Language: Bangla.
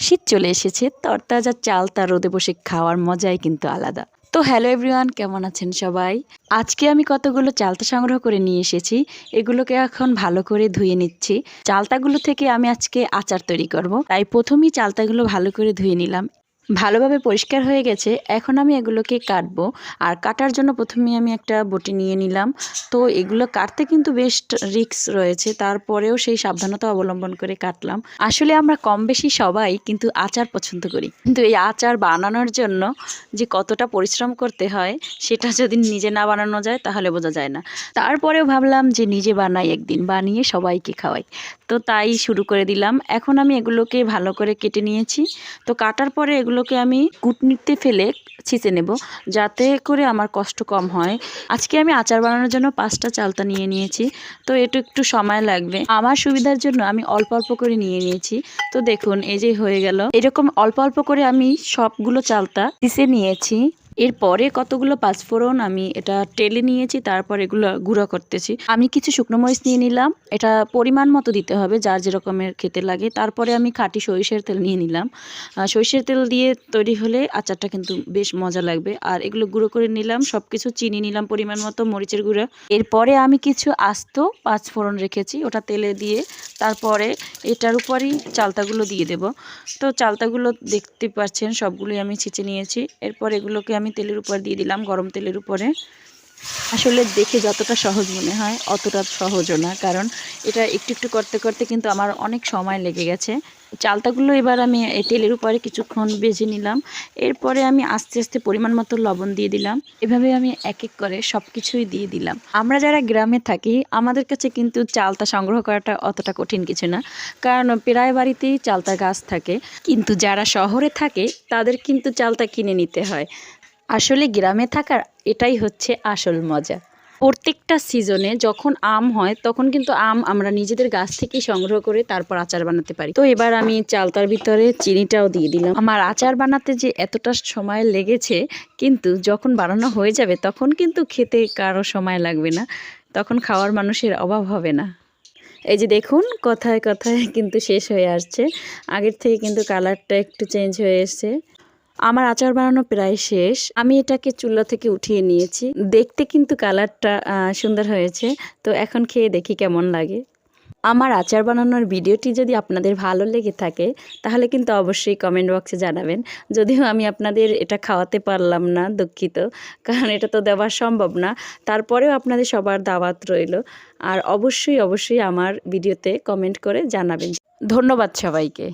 শীত চলে এসেছে, তরতাজা চালতা রোদে বসে খাওয়ার মজাই কিন্তু আলাদা। তো হ্যালো এভরিওয়ান, কেমন আছেন সবাই? আজকে আমি কতগুলো চালতা সংগ্রহ করে নিয়ে এসেছি। এগুলোকে এখন ভালো করে ধুয়ে নিচ্ছি। চালতাগুলো থেকে আমি আজকে আচার তৈরি করব। তাই প্রথমেই চালতাগুলো ভালো করে ধুয়ে নিলাম। ভালোভাবে পরিষ্কার হয়ে গেছে। এখন আমি এগুলোকে কাটবো। আর কাটার জন্য প্রথমেই আমি একটা বটি নিয়ে নিলাম। তো এগুলো কাটতে কিন্তু বেশ রিস্ক রয়েছে, তারপরেও সেই সাবধানতা অবলম্বন করে কাটলাম। আসলে আমরা কম বেশি সবাই কিন্তু আচার পছন্দ করি, কিন্তু এই আচার বানানোর জন্য যে কতটা পরিশ্রম করতে হয় সেটা যদি নিজে না বানানো যায় তাহলে বোঝা যায় না। তারপরেও ভাবলাম যে নিজে বানাই, একদিন বানিয়ে সবাইকে খাওয়াই। তো তাই শুরু করে দিলাম। এখন আমি এগুলোকে ভালো করে কেটে নিয়েছি। তো কাটার পরে এগুলোকে আমি কুটনিতে ফেলে ছিঁচে নেব, যাতে করে আমার কষ্ট কম হয়। আজকে আমি আচার বানানোর জন্য 5টা চালতা নিয়ে নিয়েছি। তো এটা একটু সময় লাগবে, আমার সুবিধার জন্য আমি অল্প অল্প করে নিয়ে নিয়েছি। তো দেখুন এই যে হয়ে গেল। এরকম অল্প অল্প করে আমি সবগুলো চালতা পিষে নিয়েছি। এরপরে কতগুলো পাঁচফোড়ন আমি এটা টেলে নিয়েছি, তারপর এগুলো গুঁড়ো করতেছি। আমি কিছু শুকনো মরিচ নিয়ে নিলাম, এটা পরিমাণ মতো দিতে হবে যার যেরকমের খেতে লাগে। তারপরে আমি খাঁটি সরিষার তেল নিয়ে নিলাম। সরিষার তেল দিয়ে তৈরি হলে আচারটা কিন্তু বেশ মজা লাগবে। আর এগুলো গুঁড়ো করে নিলাম, সব কিছু চিনি নিলাম পরিমাণ মতো, মরিচের গুঁড়ো। এরপরে আমি কিছু আস্ত পাঁচফোড়ন রেখেছি, ওটা তেলে দিয়ে তারপরে এটার উপরই চালতাগুলো দিয়ে দেব। তো চালতাগুলো দেখতে পাচ্ছেন সবগুলোই আমি ছেঁচে নিয়েছি। এরপর এগুলোকে আমি তেলের উপর দিয়ে দিলাম, গরম তেলের উপরে। আসলে দেখে যতটা সহজ মনে হয় অতটা সহজও না, কারণ এটা একটু একটু করতে করতে কিন্তু আমার অনেক সময় লেগে গেছে। চালতাগুলো এবার আমি এই তেলের উপরে কিছুক্ষণ ভেজে নিলাম। এরপরে আমি আস্তে আস্তে পরিমাণ মতো লবণ দিয়ে দিলাম। এভাবে আমি এক এক করে সব কিছুই দিয়ে দিলাম। আমরা যারা গ্রামে থাকি আমাদের কাছে কিন্তু চালতা সংগ্রহ করাটা অতটা কঠিন কিছু না, কারণ প্রায় বাড়িতেই চালতা গাছ থাকে। কিন্তু যারা শহরে থাকে তাদের কিন্তু চালতা কিনে নিতে হয়। আসলে গ্রামে থাকার এটাই হচ্ছে আসল মজা। প্রত্যেকটা সিজনে যখন আম হয় তখন কিন্তু আম আমরা নিজেদের গাছ থেকেই সংগ্রহ করে তারপর আচার বানাতে পারি। তো এবার আমি চালতার ভিতরে চিনিটাও দিয়ে দিলাম। আমার আচার বানাতে যে এতটা সময় লেগেছে, কিন্তু যখন বানানো হয়ে যাবে তখন কিন্তু খেতে কারো সময় লাগবে না, তখন খাওয়ার মানুষের অভাব হবে না। এই যে দেখুন কথায় কথায় কিন্তু শেষ হয়ে আসছে। আগের থেকে কিন্তু কালারটা একটু চেঞ্জ হয়ে এসছে। আমার আচার বানানো প্রায় শেষ। আমি এটাকে চুলা থেকে উঠিয়ে নিয়েছি। দেখতে কিন্তু কালারটা সুন্দর হয়েছে। তো এখন খেয়ে দেখি কেমন লাগে। আমার আচার বানানোর ভিডিওটি যদি আপনাদের ভালো লেগে থাকে তাহলে কিন্তু অবশ্যই কমেন্ট বক্সে জানাবেন। যদিও আমি আপনাদের এটা খাওয়াতে পারলাম না, দুঃখিত, কারণ এটা তো দেওয়া সম্ভব না। তারপরেও আপনাদের সবার দাওয়াত রইল। আর অবশ্যই অবশ্যই আমার ভিডিওতে কমেন্ট করে জানাবেন। ধন্যবাদ সবাইকে।